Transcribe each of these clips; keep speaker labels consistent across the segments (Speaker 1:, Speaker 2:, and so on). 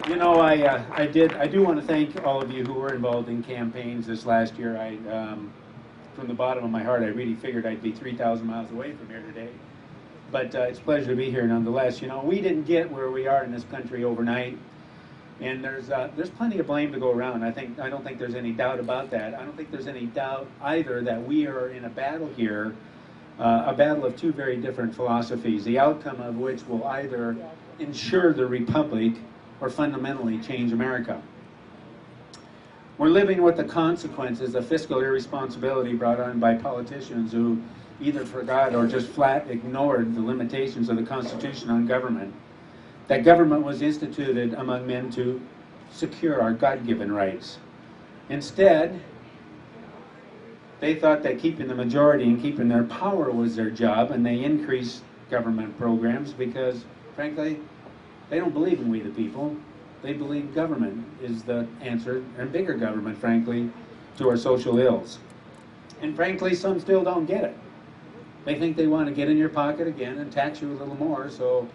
Speaker 1: You know, I do want to thank all of you who were involved in campaigns this last year. From the bottom of my heart, I really figured I'd be 3,000 miles away from here today. But it's a pleasure to be here nonetheless. You know, we didn't get where we are in this country overnight. And there's plenty of blame to go around. I don't think there's any doubt about that. I don't think there's any doubt either that we are in a battle here, a battle of two very different philosophies, the outcome of which will either ensure the republic or fundamentally change America. We're living with the consequences of fiscal irresponsibility brought on by politicians who either forgot or just flat ignored the limitations of the Constitution on government. That government was instituted among men to secure our God-given rights. Instead, they thought that keeping the majority and keeping their power was their job, and they increased government programs because, frankly, they don't believe in we the people. They believe government is the answer, and bigger government, frankly, to our social ills. And frankly, some still don't get it. They think they want to get in your pocket again and tax you a little more so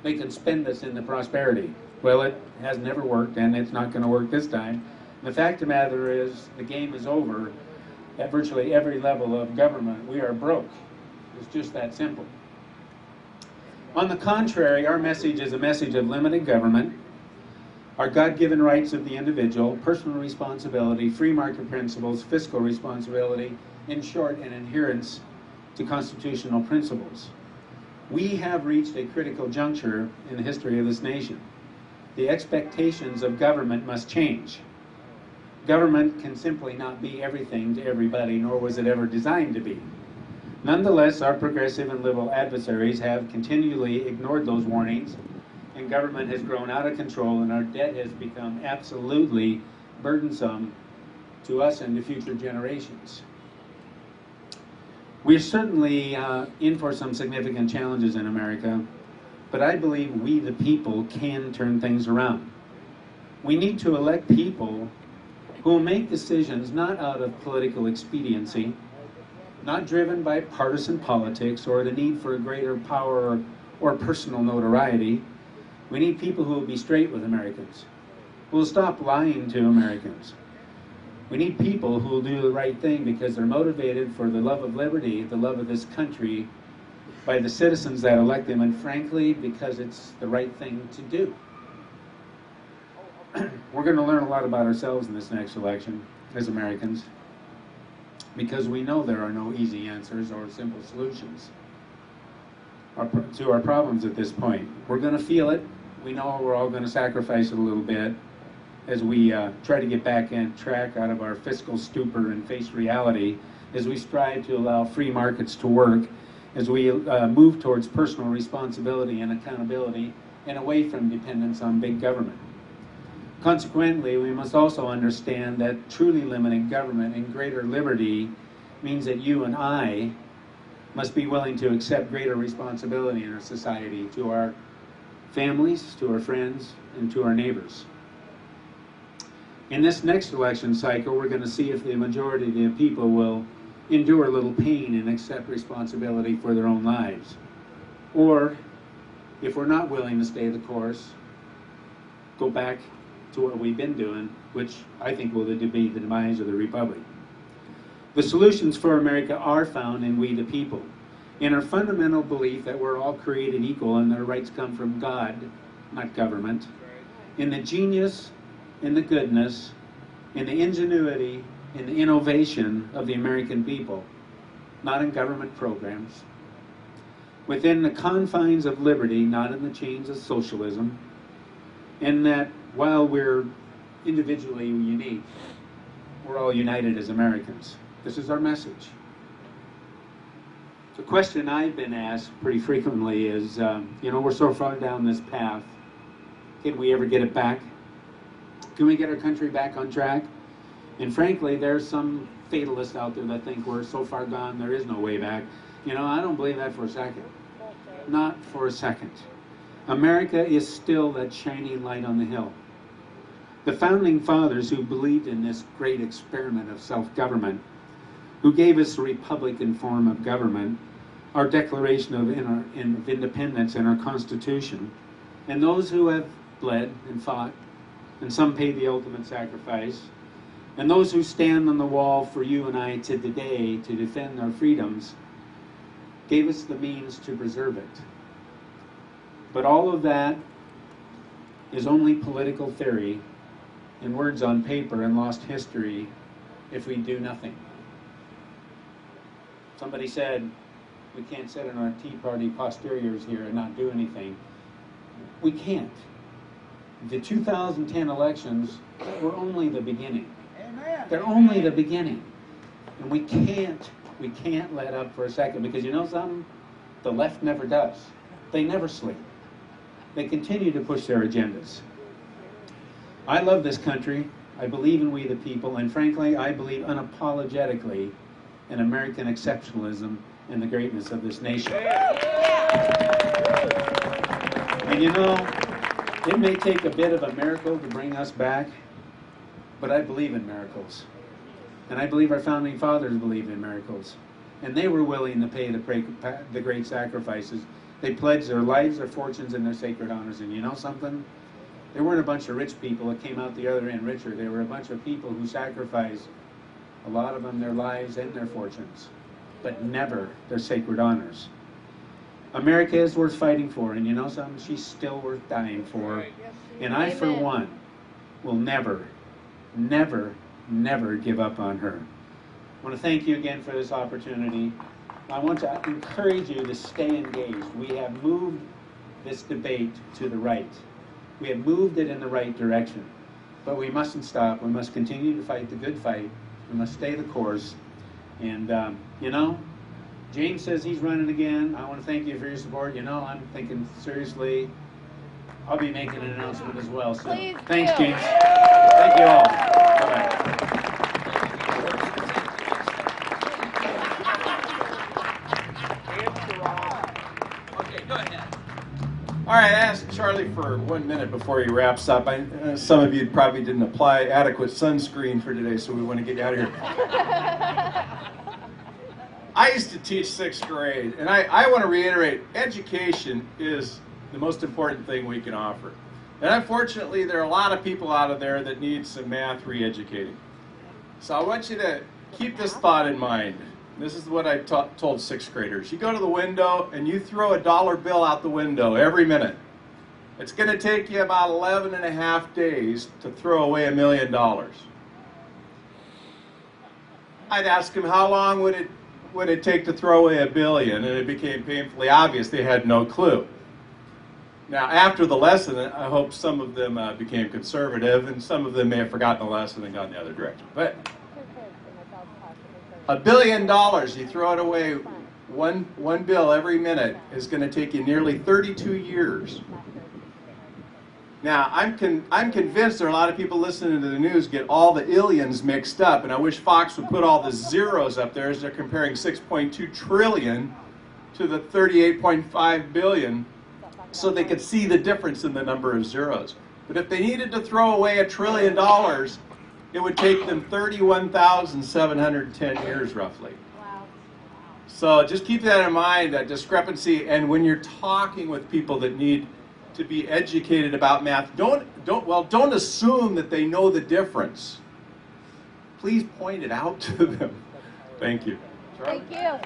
Speaker 1: they can spend us into prosperity. Well, it has never worked, and it's not going to work this time. The fact of the matter is, the game is over at virtually every level of government. We are broke. It's just that simple. On the contrary, our message is a message of limited government, our God-given rights of the individual, personal responsibility, free market principles, fiscal responsibility, in short, an adherence to constitutional principles. We have reached a critical juncture in the history of this nation. The expectations of government must change. Government can simply not be everything to everybody, nor was it ever designed to be. Nonetheless, our progressive and liberal adversaries have continually ignored those warnings, and government has grown out of control, and our debt has become absolutely burdensome to us and to future generations. We're certainly in for some significant challenges in America, but I believe we, the people, can turn things around. We need to elect people who will make decisions not out of political expediency, not driven by partisan politics or the need for greater power or personal notoriety. We need people who will be straight with Americans, who will stop lying to Americans. We need people who will do the right thing because they're motivated for the love of liberty, the love of this country, by the citizens that elect them, and frankly, because it's the right thing to do. We're going to learn a lot about ourselves in this next election as Americans, because we know there are no easy answers or simple solutions to our problems at this point. We're going to feel it. We know we're all going to sacrifice it a little bit as we try to get back on track out of our fiscal stupor and face reality, as we strive to allow free markets to work, as we move towards personal responsibility and accountability and away from dependence on big government. Consequently, we must also understand that truly limiting government and greater liberty means that you and I must be willing to accept greater responsibility in our society, to our families, to our friends, and to our neighbors. In this next election cycle, we're going to see if the majority of the people will endure a little pain and accept responsibility for their own lives. Or, if we're not willing to stay the course, go back to what we've been doing, which I think will be the demise of the Republic. The solutions for America are found in we the people, in our fundamental belief that we're all created equal and their rights come from God, not government, in the genius, in the goodness, in the ingenuity, in the innovation of the American people, not in government programs, within the confines of liberty, not in the chains of socialism, and that while we're individually unique, we're all united as Americans. This is our message. The question I've been asked pretty frequently is, we're so far down this path, can we ever get it back? Can we get our country back on track? And frankly, there's some fatalists out there that think we're so far gone, there is no way back. I don't believe that for a second. Not for a second. America is still that shining light on the hill. The founding fathers who believed in this great experiment of self-government, who gave us a Republican form of government, our Declaration of Independence and our Constitution, and those who have bled and fought, and some paid the ultimate sacrifice, and those who stand on the wall for you and I to today to defend our freedoms, gave us the means to preserve it. But all of that is only political theory and words on paper and lost history if we do nothing. Somebody said, we can't sit in our Tea Party posteriors here and not do anything. We can't. The 2010 elections were only the beginning.
Speaker 2: Amen.
Speaker 1: They're only the beginning. And we can't let up for a second, because you know something? The left never does. They never sleep. They continue to push their agendas. I love this country. I believe in we the people, and frankly, I believe unapologetically in American exceptionalism and the greatness of this nation. And you know, it may take a bit of a miracle to bring us back, but I believe in miracles. And I believe our founding fathers believed in miracles. And they were willing to pay the great sacrifices. They pledged their lives, their fortunes, and their sacred honors. And you know something? They weren't a bunch of rich people that came out the other end richer. They were a bunch of people who sacrificed, a lot of them, their lives and their fortunes, but never their sacred honors. America is worth fighting for, and you know something? She's still worth dying for. And I, for one, will never, never, never give up on her. I want to thank you again for this opportunity. I want to encourage you to stay engaged. We have moved this debate to the right. We have moved it in the right direction. But we mustn't stop. We must continue to fight the good fight. We must stay the course. And, you know, James says he's running again. I want to thank you for your support. You know, I'm thinking seriously, I'll be making an announcement as well soon.
Speaker 3: Please
Speaker 1: Thanks,
Speaker 3: do.
Speaker 1: James. Thank you all. Bye-bye.
Speaker 4: Okay, go ahead. All right, I asked Charlie for 1 minute before he wraps up. Some of you probably didn't apply adequate sunscreen for today, so we want to get you out of here. I used to teach 6th grade, and I want to reiterate, education is the most important thing we can offer. And unfortunately, there are a lot of people out of there that need some math re-educating. So I want you to keep this thought in mind. This is what I told 6th graders. You go to the window and you throw a dollar bill out the window every minute. It's going to take you about 11 and a half days to throw away $1 million. I'd ask them, how long would it take to throw away $1 billion? And it became painfully obvious they had no clue. Now, after the lesson, I hope some of them became conservative, and some of them may have forgotten the lesson and gone the other direction. But $1 billion, you throw it away, one bill every minute, is going to take you nearly 32 years. Now, I'm convinced there are a lot of people listening to the news get all the illions mixed up, and I wish Fox would put all the zeros up there as they're comparing 6.2 trillion to the 38.5 billion, so they could see the difference in the number of zeros. But if they needed to throw away $1 trillion, it would take them 31,710 years roughly.
Speaker 3: Wow.
Speaker 4: So just keep that in mind, that discrepancy. And when you're talking with people that need to be educated about math, don't assume that they know the difference. Please point it out to them. Thank you. Charlie?
Speaker 3: Thank you.